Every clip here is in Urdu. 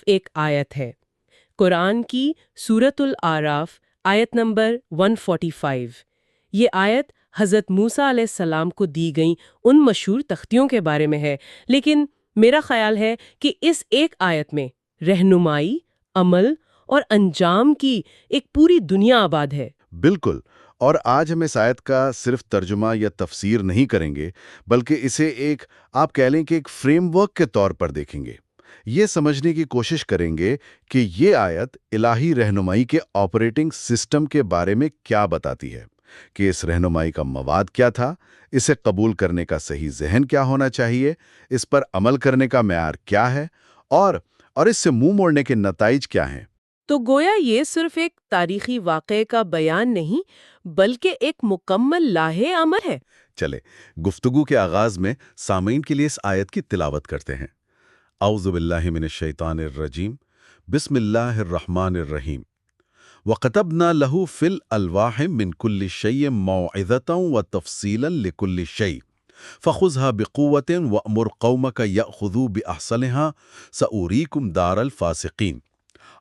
ایک آیت ہے، قرآن کی سورۃ الاعراف آیت نمبر 145۔ یہ آیت حضرت موسیٰ علیہ السلام کو دی گئیں ان مشہور تختیوں کے بارے میں ہے، لیکن میرا خیال ہے کہ اس ایک آیت میں رہنمائی، عمل اور انجام کی ایک پوری دنیا آباد ہے۔ بالکل، اور آج ہم اس آیت کا صرف ترجمہ یا تفسیر نہیں کریں گے، بلکہ اسے آپ کہہ لیں کہ ایک فریم ورک کے طور پر دیکھیں گے۔ یہ سمجھنے کی کوشش کریں گے کہ یہ آیت الہی رہنمائی کے آپریٹنگ سسٹم کے بارے میں کیا بتاتی ہے، کہ اس رہنمائی کا مواد کیا تھا، اسے قبول کرنے کا صحیح ذہن کیا ہونا چاہیے، اس پر عمل کرنے کا معیار کیا ہے، اور اس سے منہ موڑنے کے نتائج کیا ہیں۔ تو گویا یہ صرف ایک تاریخی واقعے کا بیان نہیں، بلکہ ایک مکمل لاہے عمل ہے۔ چلے گفتگو کے آغاز میں سامعین کے لیے اس آیت کی تلاوت کرتے ہیں۔ اعوذ باللہ من الشیطان الرجیم، بسم اللہ الرحمن الرحیم۔ وَقَتَبْنَا لَهُ فِي الْأَلْوَاحِ مِنْ كُلِّ شَيْءٍ مَوْعِظَةً وَتَفْصِيلًا لِكُلِّ شَيْءٍ فَخُذْهَا بِقُوَّةٍ وَأْمُرْ قَوْمَكَ يَأْخُذُوا بِأَحْسَنِهَا سَأُرِيكُمْ دَارَ الْفَاسِقِينَ۔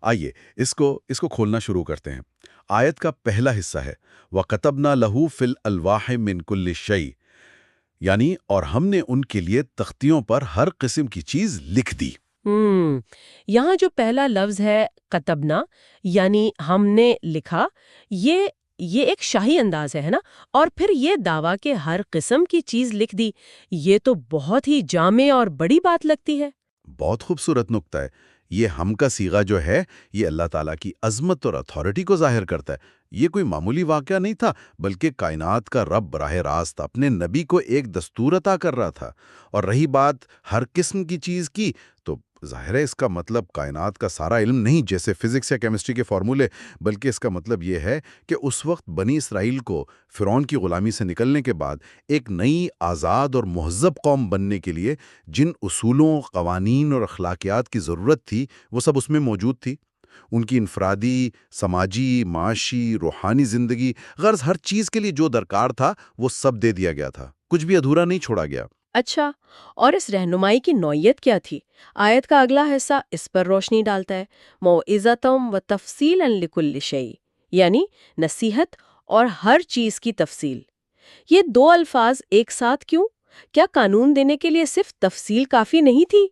آئیے اس کو کھولنا شروع کرتے ہیں۔ آیت کا پہلا حصہ ہے وَقَتَبْنَا لَهُ فِي الْأَلْوَاحِ مِنْ كُلِّ شَيْءٍ، یعنی اور ہم نے ان کے لیے تختیوں پر ہر قسم کی چیز لکھ دی۔ یہاں جو پہلا لفظ ہے کتبنا، یعنی ہم نے لکھا، یہ ایک شاہی انداز ہے نا؟ اور پھر یہ دعویٰ کہ ہر قسم کی چیز لکھ دی، یہ تو بہت ہی جامع اور بڑی بات لگتی ہے۔ بہت خوبصورت نکتہ ہے۔ یہ ہم کا صیغہ جو ہے، یہ اللہ تعالیٰ کی عظمت اور اتھارٹی کو ظاہر کرتا ہے۔ یہ کوئی معمولی واقعہ نہیں تھا، بلکہ کائنات کا رب براہ راست اپنے نبی کو ایک دستور عطا کر رہا تھا۔ اور رہی بات ہر قسم کی چیز کی، تو ظاہر ہے اس کا مطلب کائنات کا سارا علم نہیں جیسے فزکس یا کیمسٹری کے فارمولے، بلکہ اس کا مطلب یہ ہے کہ اس وقت بنی اسرائیل کو فرعون کی غلامی سے نکلنے کے بعد ایک نئی آزاد اور مہذب قوم بننے کے لیے جن اصولوں، قوانین اور اخلاقیات کی ضرورت تھی، وہ سب اس میں موجود تھی۔ ان کی انفرادی، سماجی، معاشی، روحانی زندگی، غرض ہر چیز کے لیے جو درکار تھا وہ سب دے دیا گیا تھا، کچھ بھی ادھورا نہیں چھوڑا گیا۔ اچھا، اور اس رہنمائی کی نوعیت کیا تھی؟ آیت کا اگلا حصہ اس پر روشنی ڈالتا ہے، موعظۃ وتفصیلا لکل شیء، یعنی نصیحت اور ہر چیز کی تفصیل۔ یہ دو الفاظ ایک ساتھ کیوں؟ کیا قانون دینے کے لیے صرف تفصیل کافی نہیں تھی؟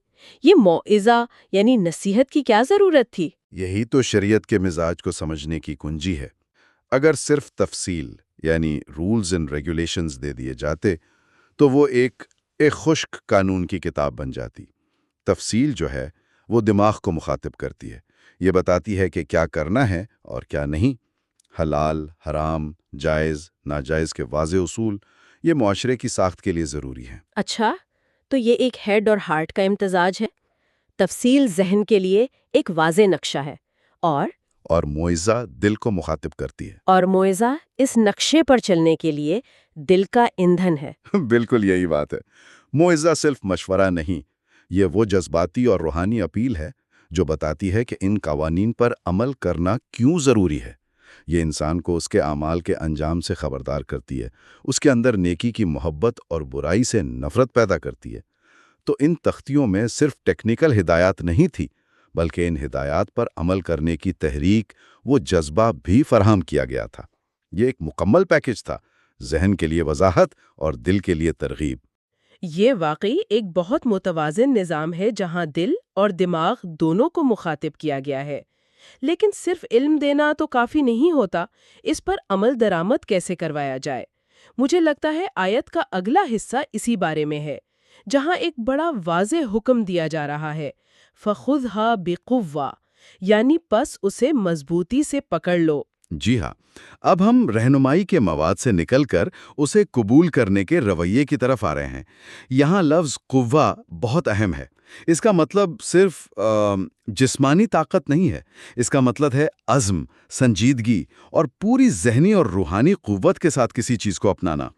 یہ موعظہ یعنی نصیحت کی کیا ضرورت تھی؟ یہی تو شریعت کے مزاج کو سمجھنے کی کنجی ہے۔ اگر صرف تفصیل یعنی رولز اینڈ ریگولیشنز دے دیے جاتے تو وہ ایک خشک قانون کی کتاب بن جاتی۔ تفصیل جو ہے وہ دماغ کو مخاطب کرتی ہے، یہ بتاتی ہے کہ کیا کرنا ہے اور کیا نہیں۔ حلال، حرام، جائز، ناجائز کے واضح اصول یہ معاشرے کی ساخت کے لیے ضروری ہیں۔ اچھا، تو یہ ایک ہیڈ اور ہارٹ کا امتزاج ہے۔ تفصیل ذہن کے لیے ایک واضح نقشہ ہے، اور موعظہ دل کو مخاطب کرتی ہے، اور موعظہ اس نقشے پر چلنے کے لیے دل کا ایندھن ہے۔ بالکل یہی بات ہے۔ موعظہ صرف مشورہ نہیں، یہ وہ جذباتی اور روحانی اپیل ہے جو بتاتی ہے کہ ان قوانین پر عمل کرنا کیوں ضروری ہے۔ یہ انسان کو اس کے اعمال کے انجام سے خبردار کرتی ہے، اس کے اندر نیکی کی محبت اور برائی سے نفرت پیدا کرتی ہے۔ تو ان تختیوں میں صرف ٹیکنیکل ہدایات نہیں تھی، بلکہ ان ہدایات پر عمل کرنے کی تحریک، وہ جذبہ بھی فراہم کیا گیا تھا۔ یہ ایک مکمل پیکج تھا، ذہن کے لیے وضاحت اور دل کے لیے ترغیب۔ یہ واقعی ایک بہت متوازن نظام ہے جہاں دل اور دماغ دونوں کو مخاطب کیا گیا ہے۔ لیکن صرف علم دینا تو کافی نہیں ہوتا، اس پر عمل درآمد کیسے کروایا جائے؟ مجھے لگتا ہے آیت کا اگلا حصہ اسی بارے میں ہے، جہاں ایک بڑا واضح حکم دیا جا رہا ہے، فَخُذْهَا بِقُوَّةٍ، یعنی پس اسے مضبوطی سے پکڑ لو۔ جی ہاں، اب ہم رہنمائی کے مواد سے نکل کر اسے قبول کرنے کے رویے کی طرف آ رہے ہیں۔ یہاں لفظ قوہ بہت اہم ہے۔ اس کا مطلب صرف جسمانی طاقت نہیں ہے، اس کا مطلب ہے عزم، سنجیدگی اور پوری ذہنی اور روحانی قوت کے ساتھ کسی چیز کو اپنانا۔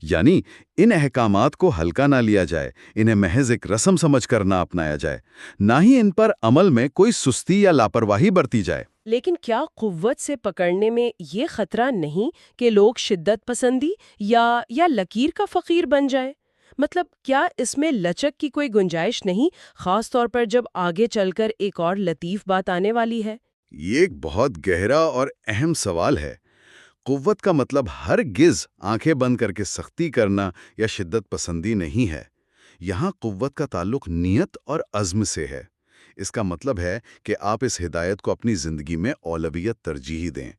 یعنی ان احکامات کو ہلکا نہ لیا جائے، انہیں محض ایک رسم سمجھ کر نہ اپنایا جائے، نہ ہی ان پر عمل میں کوئی سستی یا لاپرواہی برتی جائے۔ لیکن کیا قوت سے پکڑنے میں یہ خطرہ نہیں کہ لوگ شدت پسندی یا لکیر کا فقیر بن جائیں؟ مطلب کیا اس میں لچک کی کوئی گنجائش نہیں، خاص طور پر جب آگے چل کر ایک اور لطیف بات آنے والی ہے؟ یہ ایک بہت گہرا اور اہم سوال ہے۔ قوت کا مطلب ہرگز آنکھیں بند کر کے سختی کرنا یا شدت پسندی نہیں ہے۔ یہاں قوت کا تعلق نیت اور عزم سے ہے۔ اس کا مطلب ہے کہ آپ اس ہدایت کو اپنی زندگی میں اولویت ترجیح دیں۔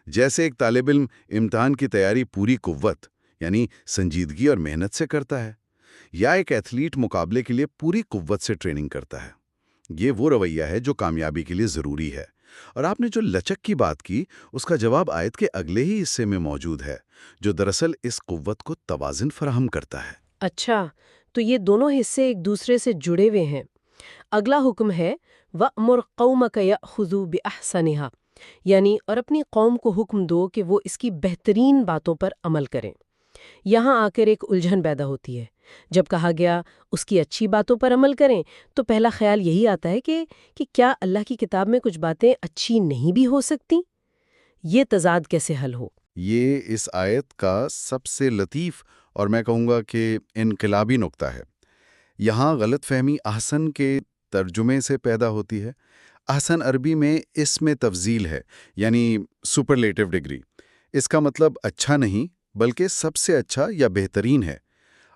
جیسے ایک طالب علم امتحان کی تیاری پوری قوت یعنی سنجیدگی اور محنت سے کرتا ہے، یا ایک ایتھلیٹ مقابلے کے لیے پوری قوت سے ٹریننگ کرتا ہے۔ یہ وہ رویہ ہے جو کامیابی کے لیے ضروری ہے۔ اور آپ نے جو لچک کی بات کی، اس کا جواب آیت کے اگلے ہی حصے میں موجود ہے، جو دراصل اس قوت کو توازن فراہم کرتا ہے۔ اچھا، تو یہ دونوں حصے ایک دوسرے سے جڑے ہوئے ہیں۔ اگلا حکم ہے وَأْمُرْ قَوْمَكَ يَأْخُذُوا بِأَحْسَنِهَا، یعنی اور اپنی قوم کو حکم دو کہ وہ اس کی بہترین باتوں پر عمل کریں۔ یہاں آ کر ایک الجھن پیدا ہوتی ہے۔ جب کہا گیا اس کی اچھی باتوں پر عمل کریں تو پہلا خیال یہی آتا ہے کہ کیا اللہ کی کتاب میں کچھ باتیں اچھی نہیں بھی ہو سکتی؟ یہ تضاد کیسے حل ہو؟ یہ اس آیت کا سب سے لطیف اور میں کہوں گا کہ انقلابی نقطہ ہے۔ یہاں غلط فہمی احسن کے ترجمے سے پیدا ہوتی ہے۔ احسن عربی میں اس میں تفضیل ہے، یعنی سپرلیٹو ڈگری۔ اس کا مطلب اچھا نہیں بلکہ سب سے اچھا یا بہترین ہے۔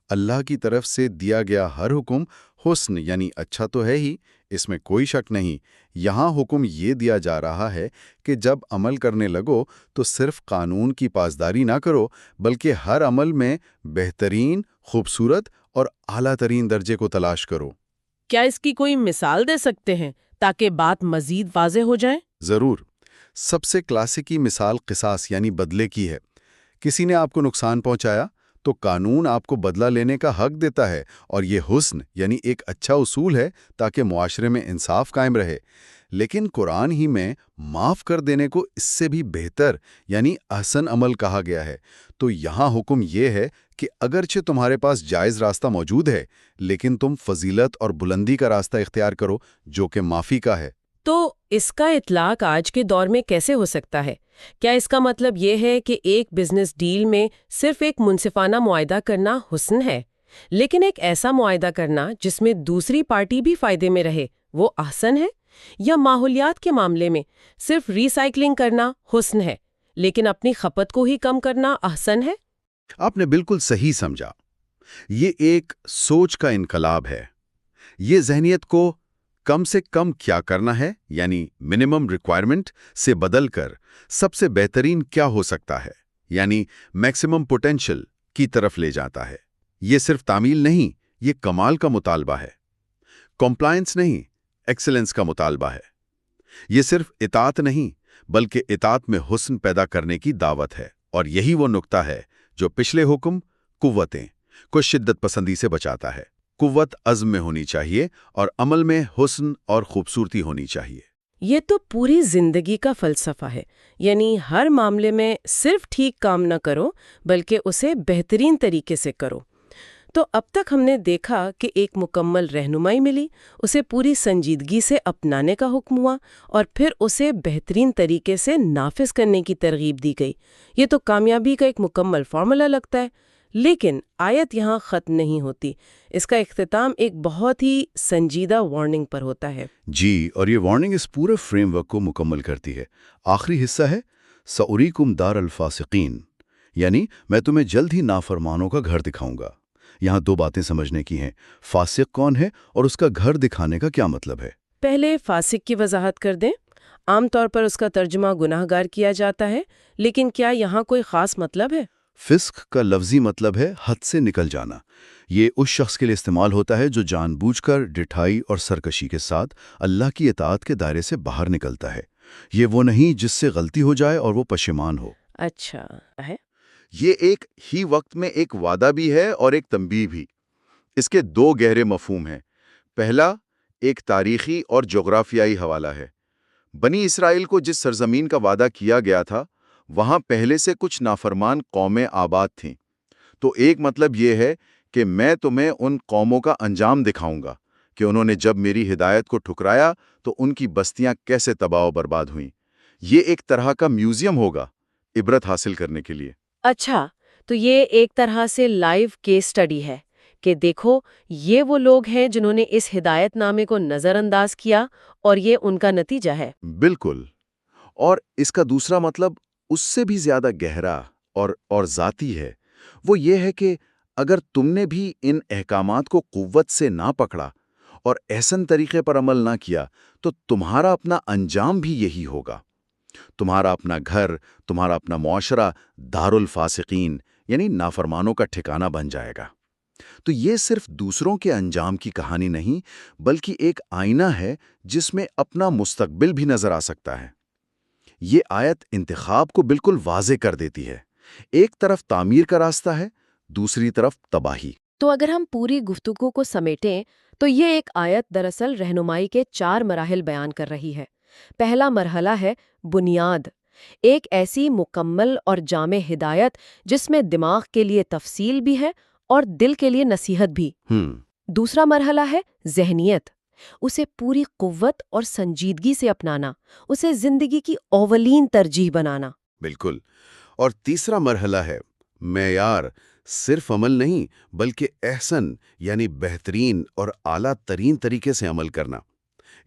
اللہ کی طرف سے دیا گیا ہر حکم حسن یعنی اچھا تو ہے ہی، اس میں کوئی شک نہیں۔ یہاں حکم یہ دیا جا رہا ہے کہ جب عمل کرنے لگو تو صرف قانون کی پاسداری نہ کرو، بلکہ ہر عمل میں بہترین، خوبصورت اور اعلیٰ ترین درجے کو تلاش کرو۔ کیا اس کی کوئی مثال دے سکتے ہیں تاکہ بات مزید واضح ہو جائے؟ ضرور۔ سب سے کلاسیکی مثال قصاص یعنی بدلے کی ہے۔ کسی نے آپ کو نقصان پہنچایا تو قانون آپ کو بدلہ لینے کا حق دیتا ہے، اور یہ حسن یعنی ایک اچھا اصول ہے تاکہ معاشرے میں انصاف قائم رہے۔ لیکن قرآن ہی میں معاف کر دینے کو اس سے بھی بہتر یعنی احسن عمل کہا گیا ہے۔ تو یہاں حکم یہ ہے کہ اگرچہ تمہارے پاس جائز راستہ موجود ہے، لیکن تم فضیلت اور بلندی کا راستہ اختیار کرو جو کہ معافی کا ہے۔ تو اس کا اطلاق آج کے دور میں کیسے ہو سکتا ہے؟ کیا اس کا مطلب یہ ہے کہ ایک بزنس ڈیل میں صرف ایک منصفانہ معاہدہ کرنا حسن ہے، لیکن ایک ایسا معاہدہ کرنا جس میں دوسری پارٹی بھی فائدے میں رہے وہ احسن ہے؟ یا ماحولیات کے معاملے میں صرف ری سائیکلنگ کرنا حسن ہے، لیکن اپنی کھپت کو ہی کم کرنا احسن ہے؟ آپ نے بالکل صحیح سمجھا۔ یہ ایک سوچ کا انقلاب ہے۔ یہ ذہنیت کو کم سے کم کیا کرنا ہے یعنی منیمم ریکوائرمنٹ سے بدل کر سب سے بہترین کیا ہو سکتا ہے یعنی میکسیمم پوٹینشل کی طرف لے جاتا ہے۔ یہ صرف تعمیل نہیں، یہ کمال کا مطالبہ ہے۔ کمپلائنس نہیں، ایکسلنس کا مطالبہ ہے۔ یہ صرف اطاعت نہیں بلکہ اطاعت میں حسن پیدا کرنے کی دعوت ہے، اور یہی وہ نقطہ ہے جو پچھلے حکم قوتیں کو شدت پسندی سے بچاتا ہے۔ قوت عزم میں ہونی چاہیے اور عمل میں حسن اور خوبصورتی ہونی چاہیے۔ یہ تو پوری زندگی کا فلسفہ ہے، یعنی ہر معاملے میں صرف ٹھیک کام نہ کرو بلکہ اسے بہترین طریقے سے کرو۔ تو اب تک ہم نے دیکھا کہ ایک مکمل رہنمائی ملی، اسے پوری سنجیدگی سے اپنانے کا حکم ہوا، اور پھر اسے بہترین طریقے سے نافذ کرنے کی ترغیب دی گئی۔ یہ تو کامیابی کا ایک مکمل فارمولا لگتا ہے۔ لیکن آیت یہاں ختم نہیں ہوتی، اس کا اختتام ایک بہت ہی سنجیدہ وارننگ پر ہوتا ہے۔ جی، اور یہ وارننگ اس پورے فریم ورک کو مکمل کرتی ہے۔ آخری حصہ ہے سَأُرِيكُمْ دَارَ الْفَاسِقِينَ، یعنی میں تمہیں جلد ہی نافرمانوں کا گھر دکھاؤں گا۔ یہاں دو باتیں سمجھنے کی ہیں، فاسق کون ہے اور اس کا گھر دکھانے کا کیا مطلب ہے۔ پہلے فاسق کی وضاحت کر دیں۔ عام طور پر اس کا ترجمہ گناہ گار کیا جاتا ہے، لیکن کیا یہاں کوئی خاص مطلب ہے؟ فسق کا لفظی مطلب ہے حد سے نکل جانا۔ یہ اس شخص کے لیے استعمال ہوتا ہے جو جان بوجھ کر ڈٹھائی اور سرکشی کے ساتھ اللہ کی اطاعت کے دائرے سے باہر نکلتا ہے۔ یہ وہ نہیں جس سے غلطی ہو جائے اور وہ پشیمان ہو۔ اچھا ہے۔ یہ ایک ہی وقت میں ایک وعدہ بھی ہے اور ایک تنبیہ بھی۔ اس کے دو گہرے مفہوم ہیں۔ پہلا ایک تاریخی اور جغرافیائی حوالہ ہے۔ بنی اسرائیل کو جس سرزمین کا وعدہ کیا گیا تھا، وہاں پہلے سے کچھ نافرمان قومیں آباد تھیں۔ تو ایک مطلب یہ ہے کہ میں تمہیں ان قوموں کا انجام دکھاؤں گا کہ انہوں نے جب میری ہدایت کو ٹھکرایا تو ان کی بستیاں کیسے تباہ و برباد ہوئیں۔ یہ ایک طرح کا میوزیم ہوگا عبرت حاصل کرنے کے لیے۔ اچھا، تو یہ ایک طرح سے لائیو کیس سٹڈی ہے۔ کہ دیکھو یہ وہ لوگ ہیں جنہوں نے اس ہدایت نامے کو نظر انداز کیا اور یہ ان کا نتیجہ ہے۔ بالکل۔ اور اس کا دوسرا مطلب اس سے بھی زیادہ گہرا اور ذاتی ہے۔ وہ یہ ہے کہ اگر تم نے بھی ان احکامات کو قوت سے نہ پکڑا اور احسن طریقے پر عمل نہ کیا تو تمہارا اپنا انجام بھی یہی ہوگا۔ تمہارا اپنا گھر، تمہارا اپنا معاشرہ دار الفاسقین یعنی نافرمانوں کا ٹھکانہ بن جائے گا۔ تو یہ صرف دوسروں کے انجام کی کہانی نہیں بلکہ ایک آئینہ ہے جس میں اپنا مستقبل بھی نظر آ سکتا ہے۔ یہ آیت انتخاب کو بالکل واضح کر دیتی ہے۔ ایک طرف تعمیر کا راستہ ہے، دوسری طرف تباہی۔ تو اگر ہم پوری گفتگو کو سمیٹیں تو یہ ایک آیت دراصل رہنمائی کے 4 مراحل بیان کر رہی ہے۔ پہلا مرحلہ ہے بنیاد، ایک ایسی مکمل اور جامع ہدایت جس میں دماغ کے لیے تفصیل بھی ہے اور دل کے لیے نصیحت بھی۔ دوسرا مرحلہ ہے ذہنیت، اسے پوری قوت اور سنجیدگی سے اپنانا، اسے زندگی کی اولین ترجیح بنانا۔ بالکل۔ اور تیسرا مرحلہ ہے معیار، صرف عمل نہیں بلکہ احسن یعنی بہترین اور اعلیٰ ترین طریقے سے عمل کرنا،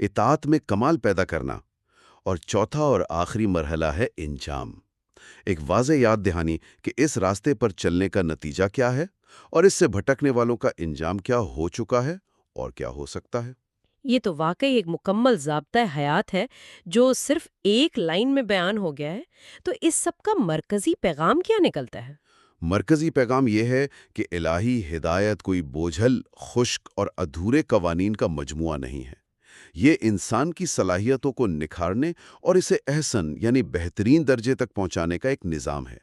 اطاعت میں کمال پیدا کرنا۔ اور چوتھا اور آخری مرحلہ ہے انجام، ایک واضح یاد دہانی کہ اس راستے پر چلنے کا نتیجہ کیا ہے اور اس سے بھٹکنے والوں کا انجام کیا ہو چکا ہے اور کیا ہو سکتا ہے۔ یہ تو واقعی ایک مکمل ضابطہ حیات ہے جو صرف ایک لائن میں بیان ہو گیا ہے۔ تو اس سب کا مرکزی پیغام کیا نکلتا ہے؟ مرکزی پیغام یہ ہے کہ الہی ہدایت کوئی بوجھل، خشک اور ادھورے قوانین کا مجموعہ نہیں ہے۔ یہ انسان کی صلاحیتوں کو نکھارنے اور اسے احسن یعنی بہترین درجے تک پہنچانے کا ایک نظام ہے۔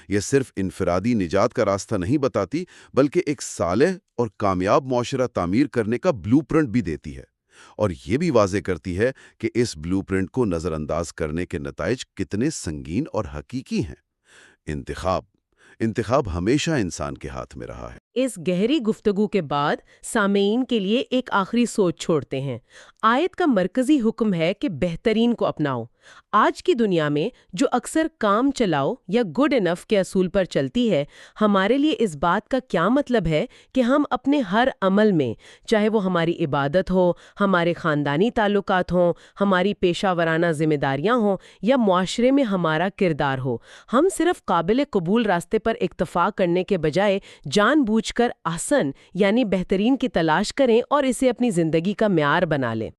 یہ صرف انفرادی نجات کا راستہ نہیں بتاتی بلکہ ایک صالح اور کامیاب معاشرہ تعمیر کرنے کا بلو پرنٹ بھی دیتی ہے، اور یہ بھی واضح کرتی ہے کہ اس بلو پرنٹ کو نظر انداز کرنے کے نتائج کتنے سنگین اور حقیقی ہیں۔ انتخاب ہمیشہ انسان کے ہاتھ میں رہا ہے۔ اس گہری گفتگو کے بعد سامعین کے لیے ایک آخری سوچ چھوڑتے ہیں۔ آیت کا مرکزی حکم ہے کہ بہترین کو اپناؤ۔ آج کی دنیا میں جو اکثر کام چلاؤ یا گڈ انف کے اصول پر چلتی ہے، ہمارے لیے اس بات کا کیا مطلب ہے کہ ہم اپنے ہر عمل میں، چاہے وہ ہماری عبادت ہو، ہمارے خاندانی تعلقات ہوں، ہماری پیشہ ورانہ ذمہ داریاں ہوں یا معاشرے میں ہمارا کردار ہو، ہم صرف قابل قبول راستے پر اکتفا کرنے کے بجائے جان بوجھ کر احسن یعنی بہترین کی تلاش کریں اور اسے اپنی زندگی کا معیار بنا لیں۔